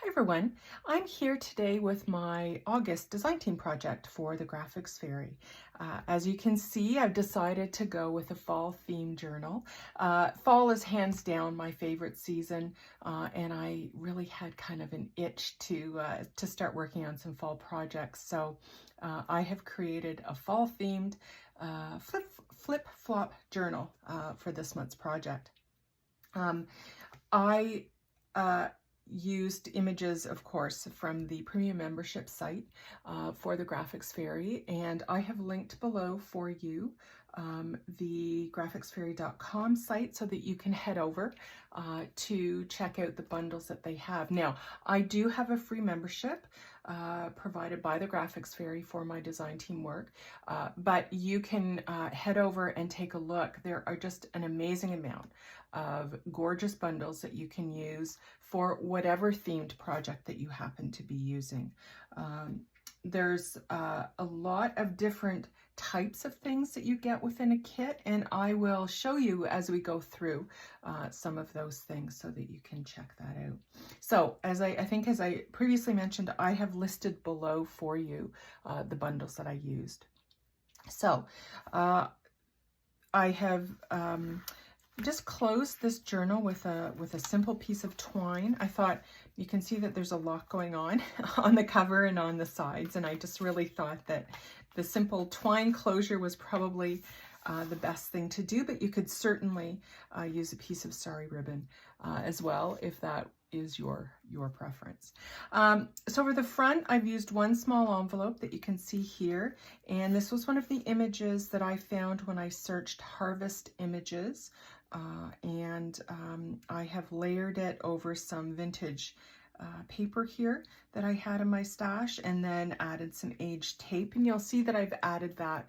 Everyone, I'm here today with my August design team project for the Graphics Fairy. As you can see, I've decided to go with a fall theme journal. Fall is hands down my favorite season, and I really had kind of an itch to start working on some fall projects. So I have created a fall themed flip-flop journal for this month's project. I used images, of course, from the premium membership site for the Graphics Fairy, and I have linked below for you the graphicsfairy.com site so that you can head over to check out the bundles that they have. Now, I do have a free membership provided by the Graphics Fairy for my design team work, but you can head over and take a look. There are just an amazing amount of gorgeous bundles that you can use for whatever themed project that you happen to be using. There's a lot of different types of things that you get within a kit, and I will show you as we go through some of those things so that you can check that out. So as I think as I previously mentioned, I have listed below for you the bundles that I used. So I have just closed this journal with a simple piece of twine. I thought you can see that there's a lot going on the cover and on the sides, and I just really thought that the simple twine closure was probably the best thing to do, but you could certainly use a piece of sari ribbon as well if that is your preference. So for the front, I've used one small envelope that you can see here, and this was one of the images that I found when I searched harvest images, and I have layered it over some vintage paper here that I had in my stash, and then added some aged tape, and you'll see that I've added that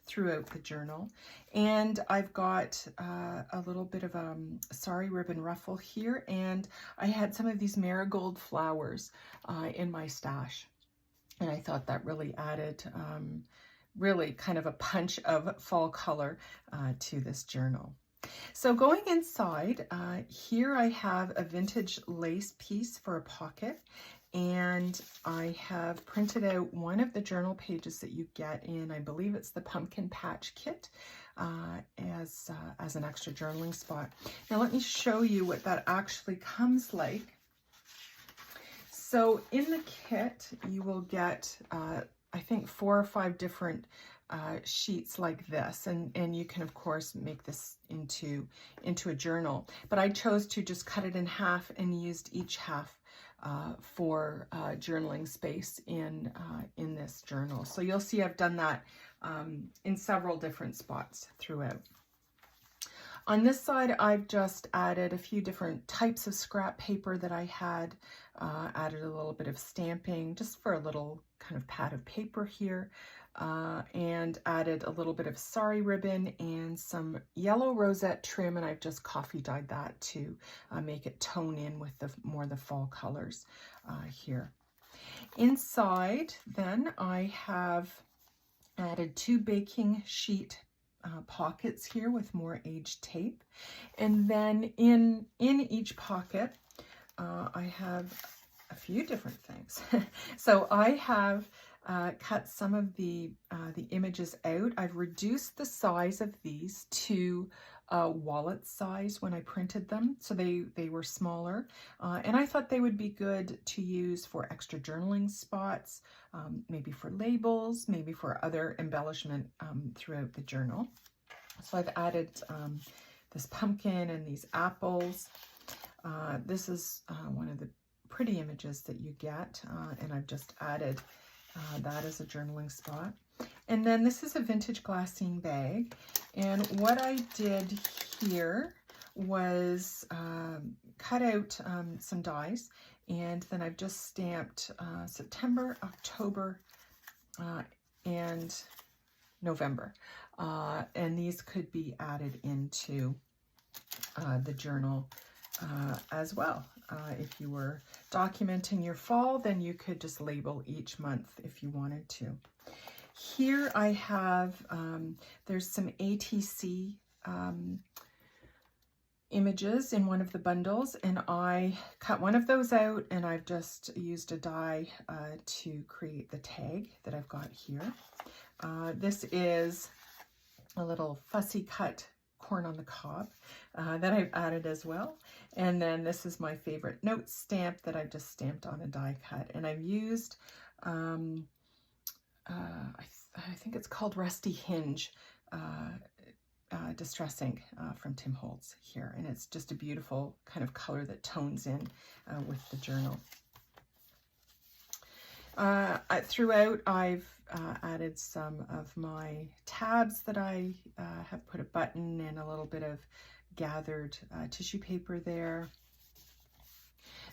throughout the journal. And I've got a little bit of a sari ribbon ruffle here, and I had some of these marigold flowers in my stash, and I thought that really added really kind of a punch of fall color to this journal. So going inside, here I have a vintage lace piece for a pocket, and I have printed out one of the journal pages that you get in, I believe it's the Pumpkin Patch Kit, as an extra journaling spot. Now let me show you what that actually comes like. So in the kit, you will get, I think 4 or 5 different sheets like this, and you can of course make this into a journal, but I chose to just cut it in half and used each half for journaling space in this journal. So you'll see I've done that in several different spots throughout. On this side, I've just added a few different types of scrap paper that I had, added a little bit of stamping just for a little kind of pad of paper here, and added a little bit of sari ribbon and some yellow rosette trim, and I've just coffee dyed that to make it tone in with the fall colors here. Inside then I have added 2 baking sheet pockets here with more aged tape, and then in each pocket I have a few different things. So I have cut some of the images out. I've reduced the size of these to wallet size when I printed them, so they were smaller, and I thought they would be good to use for extra journaling spots, maybe for labels, maybe for other embellishment throughout the journal. So I've added this pumpkin and these apples. This is one of the pretty images that you get, and I've just added that as a journaling spot. And then this is a vintage glassine bag, and what I did here was cut out some dies, and then I've just stamped September, October, and November, and these could be added into the journal as well. If you were documenting your fall, then you could just label each month if you wanted to. Here I have, there's some ATC images in one of the bundles, and I cut one of those out, and I've just used a die to create the tag that I've got here. This is a little fussy cut corn on the cob that I've added as well. And then this is my favorite note stamp that I've just stamped on a die cut. And I've used, I think it's called Rusty Hinge Distress ink from Tim Holtz here. And it's just a beautiful kind of color that tones in with the journal. Throughout, I've added some of my tabs that I have put a button and a little bit of gathered tissue paper there.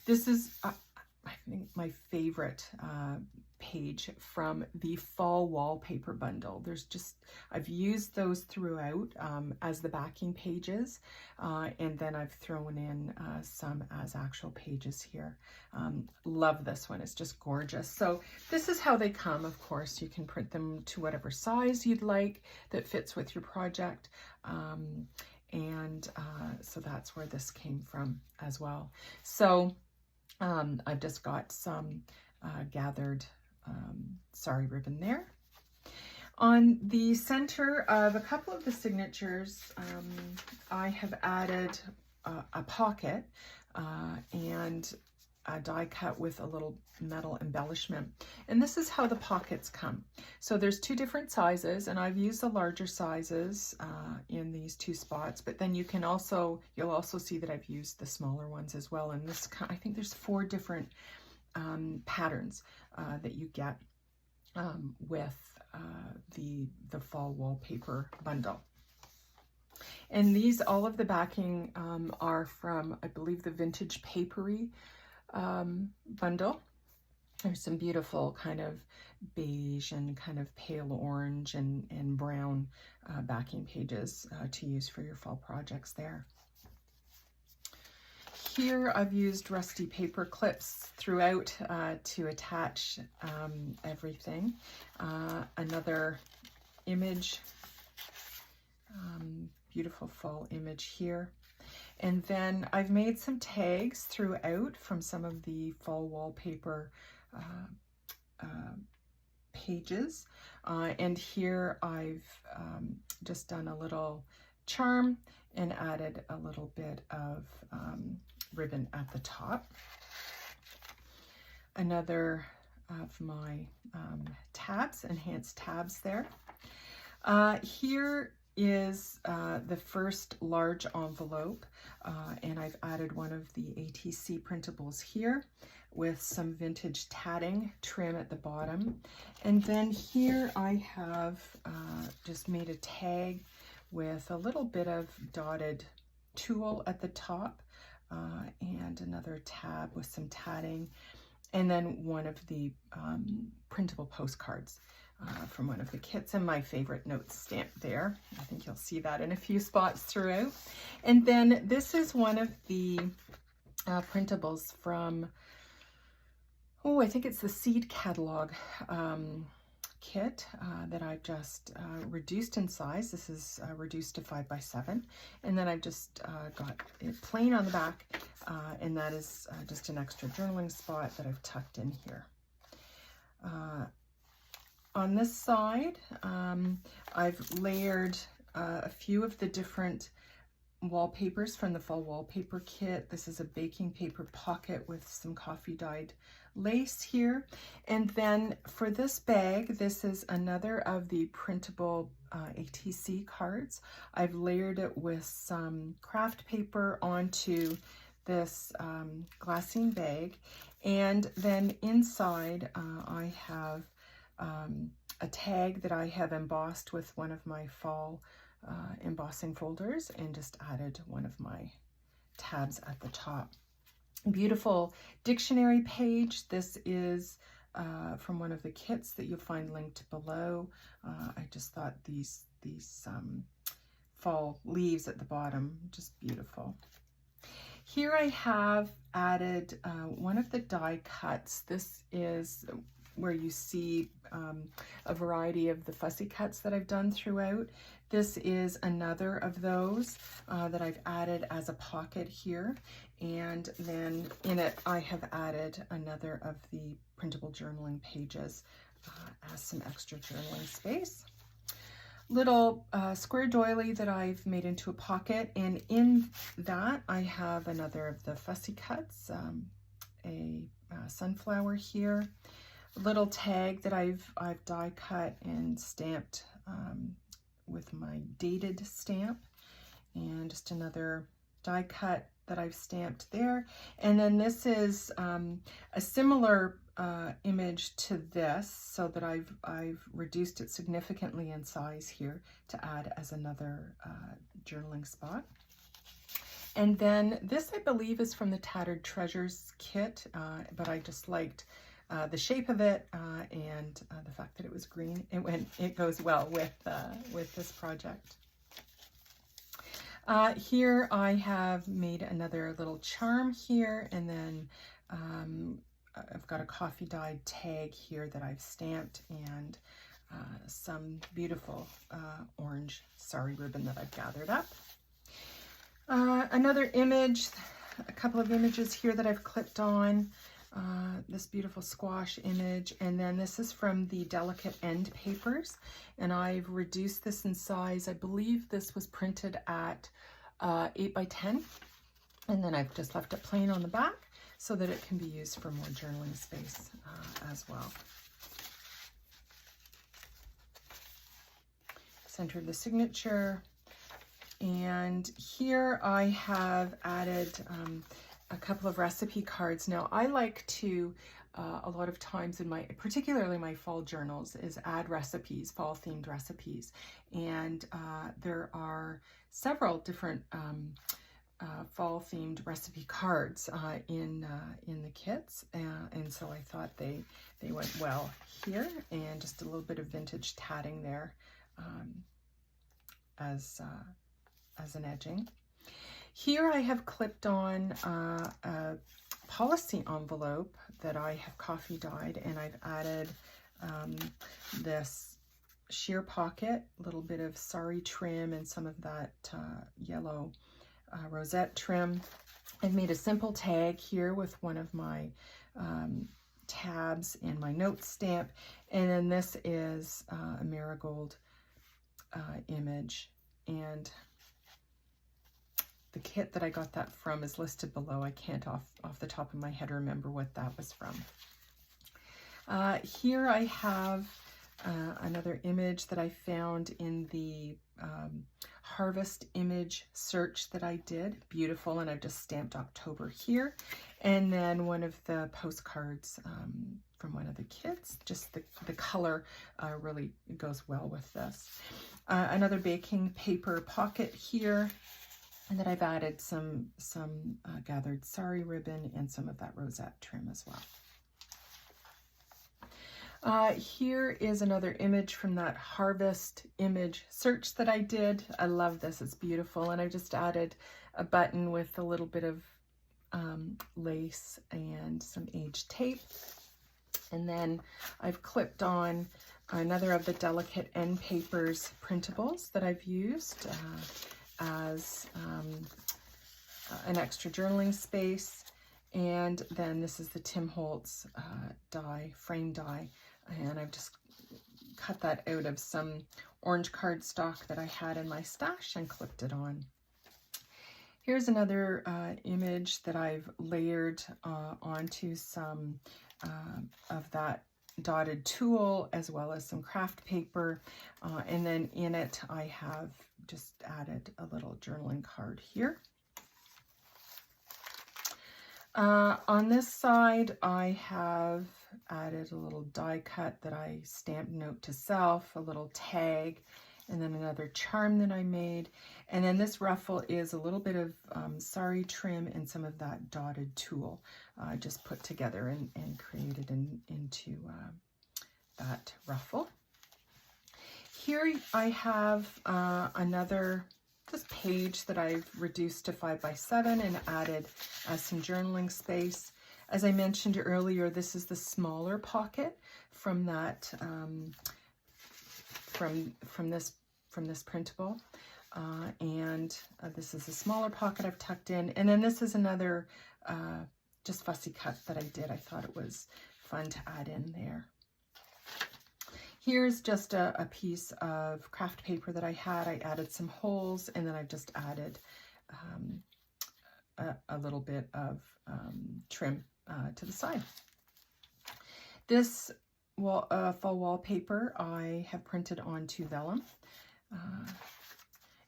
This is, I think, my favorite page from the fall wallpaper bundle. I've used those throughout as the backing pages, and then I've thrown in some as actual pages here. Love this one, it's just gorgeous. So this is how they come. Of course, you can print them to whatever size you'd like that fits with your project. So that's where this came from as well. So I've just got some gathered sari ribbon there. On the center of a couple of the signatures, I have added a pocket and a die cut with a little metal embellishment. And this is how the pockets come. So there's two different sizes, and I've used the larger sizes in these two spots, but then you'll also see that I've used the smaller ones as well. And this, I think there's 4 different patterns that you get with the fall wallpaper bundle. And all of the backing are from, I believe, the vintage Paperie bundle. There's some beautiful kind of beige and kind of pale orange and brown backing pages to use for your fall projects there. Here I've used rusty paper clips throughout to attach everything. Another image, beautiful fall image here. And then I've made some tags throughout from some of the fall wallpaper pages. And here I've just done a little charm and added a little bit of ribbon at the top. Another of my tabs, enhanced tabs there. Here is the first large envelope, and I've added one of the ATC printables here with some vintage tatting trim at the bottom. And then here I have just made a tag with a little bit of dotted tulle at the top, and another tab with some tatting, and then one of the printable postcards from one of the kits, and my favorite note stamp there. I think you'll see that in a few spots throughout. And then this is one of the printables from, I think it's the Seed Catalogue kit that I've just reduced in size. This is reduced to 5x7, and then I've just got it plain on the back, and that is just an extra journaling spot that I've tucked in here. On this side, I've layered a few of the different wallpapers from the fall wallpaper kit. This is a baking paper pocket with some coffee dyed lace here. And then for this bag, this is another of the printable ATC cards. I've layered it with some craft paper onto this glassine bag. And then inside I have a tag that I have embossed with one of my fall embossing folders, and just added one of my tabs at the top. Beautiful dictionary page. This is from one of the kits that you'll find linked below. I just thought these fall leaves at the bottom, just beautiful. Here I have added one of the die cuts. This is where you see a variety of the fussy cuts that I've done throughout. This is another of those that I've added as a pocket here. And then in it, I have added another of the printable journaling pages as some extra journaling space. Little square doily that I've made into a pocket, and in that I have another of the fussy cuts, a sunflower here, a little tag that I've die cut and stamped with my dated stamp, and just another die cut that I've stamped there. And then this is a similar image to this, so that I've reduced it significantly in size here to add as another journaling spot. And then this, I believe, is from the Tattered Treasures kit, but I just liked the shape of it and the fact that it was green. It goes well with this project. Here I have made another little charm here, and then I've got a coffee dyed tag here that I've stamped, and some beautiful orange sari ribbon that I've gathered up. Another image, a couple of images here that I've clipped on, this beautiful squash image, and then this is from the Delicate End Papers, and I've reduced this in size. I believe this was printed at 8 by 10, and then I've just left it plain on the back so that it can be used for more journaling space as well. Centered the signature, and here I have added a couple of recipe cards. Now I like to a lot of times in particularly my fall journals, is add recipes, fall themed recipes, and there are several different fall themed recipe cards in the kits, and so I thought they went well here, and just a little bit of vintage tatting there as an edging. Here I have clipped on a policy envelope that I have coffee dyed, and I've added this sheer pocket, a little bit of sari trim and some of that yellow rosette trim. I've made a simple tag here with one of my tabs and my note stamp, and then this is a marigold image, and the kit that I got that from is listed below. I can't off the top of my head remember what that was from. Here I have another image that I found in the harvest image search that I did. Beautiful, and I've just stamped October here. And then one of the postcards from one of the kits. Just the color really goes well with this. Another baking paper pocket here, and then I've added some gathered sari ribbon and some of that rosette trim as well. Here is another image from that harvest image search that I did. I love this, it's beautiful, and I just added a button with a little bit of lace and some aged tape. And then I've clipped on another of the Delicate End Papers printables that I've used as an extra journaling space. And then this is the Tim Holtz frame die, and I've just cut that out of some orange cardstock that I had in my stash and clipped it on. Here's another image that I've layered onto some of that dotted tulle, as well as some craft paper, and then in it I have just added a little journaling card here. On this side I have added a little die cut that I stamped note to self, a little tag, and then another charm that I made. And then this ruffle is a little bit of sari trim and some of that dotted tulle just put together and created into that ruffle. Here I have another page that I've reduced to 5 by 7 and added some journaling space. As I mentioned earlier, this is the smaller pocket from that from this printable, and this is a smaller pocket I've tucked in, and then this is another just fussy cut that I did. I thought it was fun to add in there. Here's just a piece of craft paper that I had. I added some holes, and then I've just added a little bit of trim to the side. This fall wallpaper I have printed onto vellum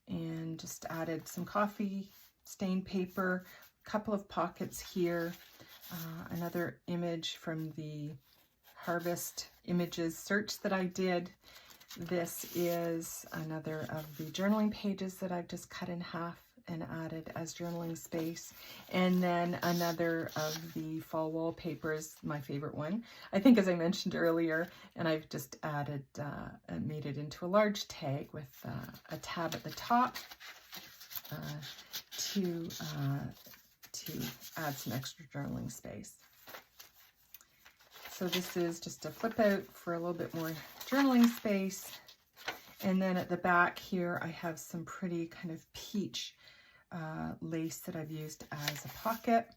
and just added some coffee stain paper, a couple of pockets here, another image from the Harvest Images search that I did. This is another of the journaling pages that I've just cut in half and added as journaling space. And then another of the fall wallpapers, my favorite one, I think, as I mentioned earlier, and I've just added and made it into a large tag with a tab at the top to add some extra journaling space. So this is just a flip out for a little bit more journaling space. And then at the back here, I have some pretty kind of peach lace that I've used as a pocket.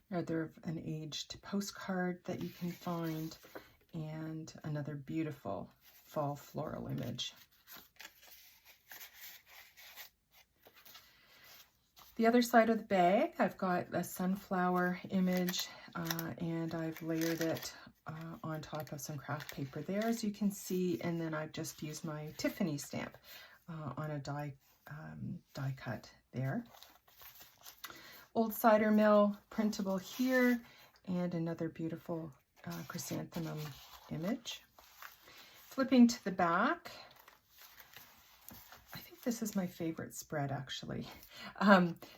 Another an aged postcard that you can find, and another beautiful fall floral image. The other side of the bag, I've got a sunflower image, and I've layered it on top of some craft paper there, as you can see, and then I've just used my Tiffany stamp on a die cut there. Old cider mill printable here, and another beautiful chrysanthemum image. Flipping to the back, I think this is my favorite spread, actually.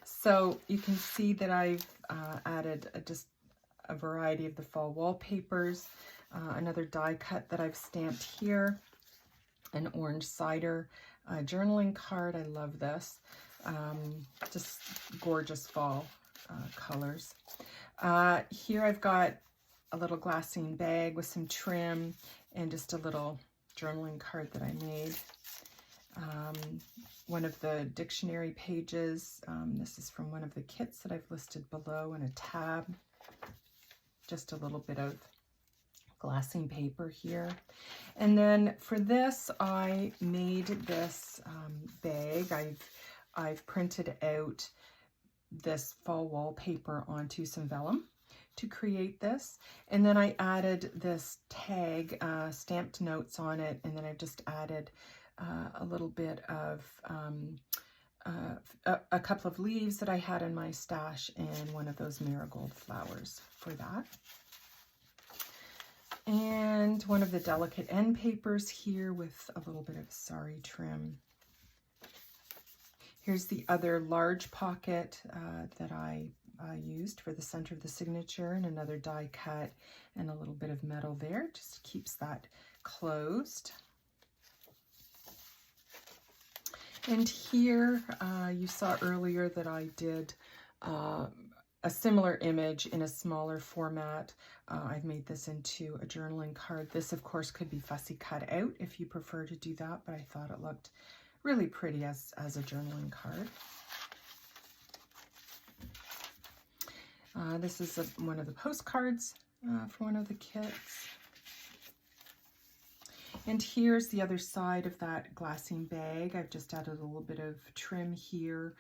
So you can see that I've added just a variety of the fall wallpapers, another die cut that I've stamped here, an orange cider journaling card. I love this. Just gorgeous fall colors. Here I've got a little glassine bag with some trim and just a little journaling card that I made. One of the dictionary pages. This is from one of the kits that I've listed below in a tab. Just a little bit of glassine paper here. And then for this, I made this bag. I've printed out this fall wallpaper onto some vellum to create this. And then I added this tag, stamped notes on it, and then I've just added a little bit of a couple of leaves that I had in my stash and one of those marigold flowers for that. And one of the delicate end papers here with a little bit of sari trim. Here's the other large pocket that I used for the center of the signature, and another die cut and a little bit of metal there. Just keeps that closed. And here you saw earlier that I did a similar image in a smaller format. I've made this into a journaling card. This, of course, could be fussy cut out if you prefer to do that, but I thought it looked really pretty as a journaling card. This is one of the postcards for one of the kits. And here's the other side of that glassine bag. I've just added a little bit of trim here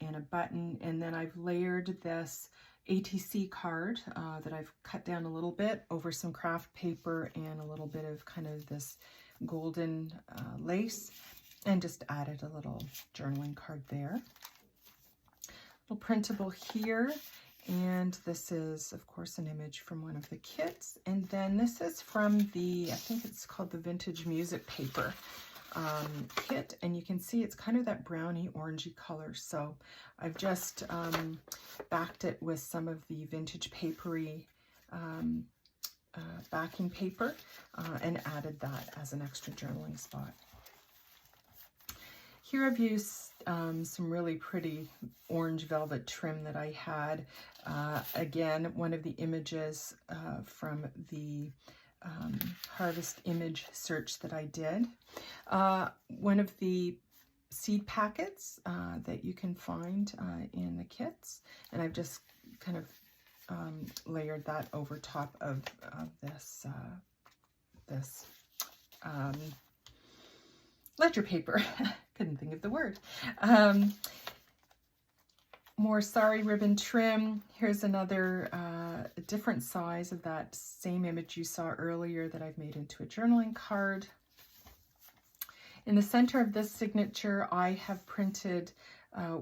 and a button, and then I've layered this ATC card that I've cut down a little bit over some craft paper and a little bit of kind of this golden lace, and just added a little journaling card there. A little printable here, and this is, of course, an image from one of the kits. And then this is from the, I think it's called the Vintage Music Paper kit, and you can see it's kind of that browny orangey color. So I've just backed it with some of the vintage Paperie backing paper and added that as an extra journaling spot. Here I've used some really pretty orange velvet trim that I had. Again, one of the images from the harvest image search that I did. One of the seed packets that you can find in the kits, and I've just kind of layered that over top of this ledger paper. Couldn't think of the word. More sari ribbon trim. Here's another different size of that same image you saw earlier that I've made into a journaling card. In the center of this signature, I have printed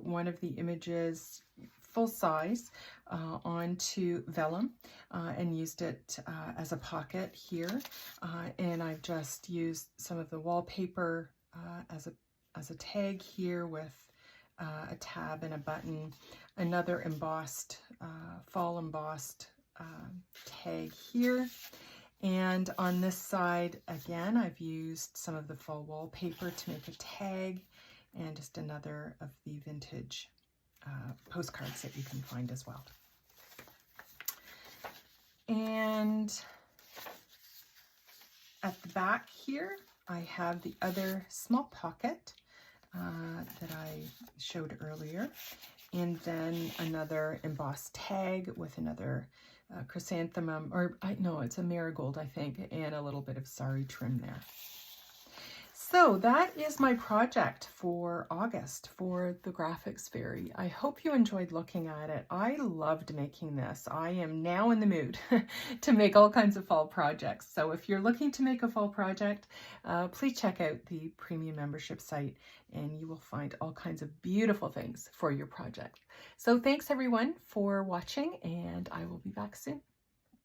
one of the images full size onto vellum and used it as a pocket here. And I've just used some of the wallpaper as a tag here with a tab and a button, another embossed, fall embossed tag here. And on this side, again, I've used some of the fall wallpaper to make a tag, and just another of the vintage postcards that you can find as well. And at the back here, I have the other small pocket that I showed earlier, and then another embossed tag with another chrysanthemum, or no, it's a marigold, I think, and a little bit of sari trim there. So that is my project for August for the Graphics Fairy. I hope you enjoyed looking at it. I loved making this. I am now in the mood to make all kinds of fall projects. So if you're looking to make a fall project, please check out the premium membership site and you will find all kinds of beautiful things for your project. So thanks everyone for watching, and I will be back soon.